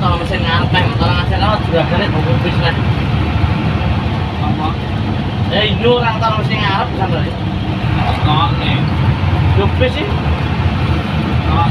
tolong mesin ngarep tolong ngasih lewat juga balik buku bis lah. Apa? Ini orang tolong mesin ngarep bisa balik. Nggak nih. Buku bis sih. Nggak.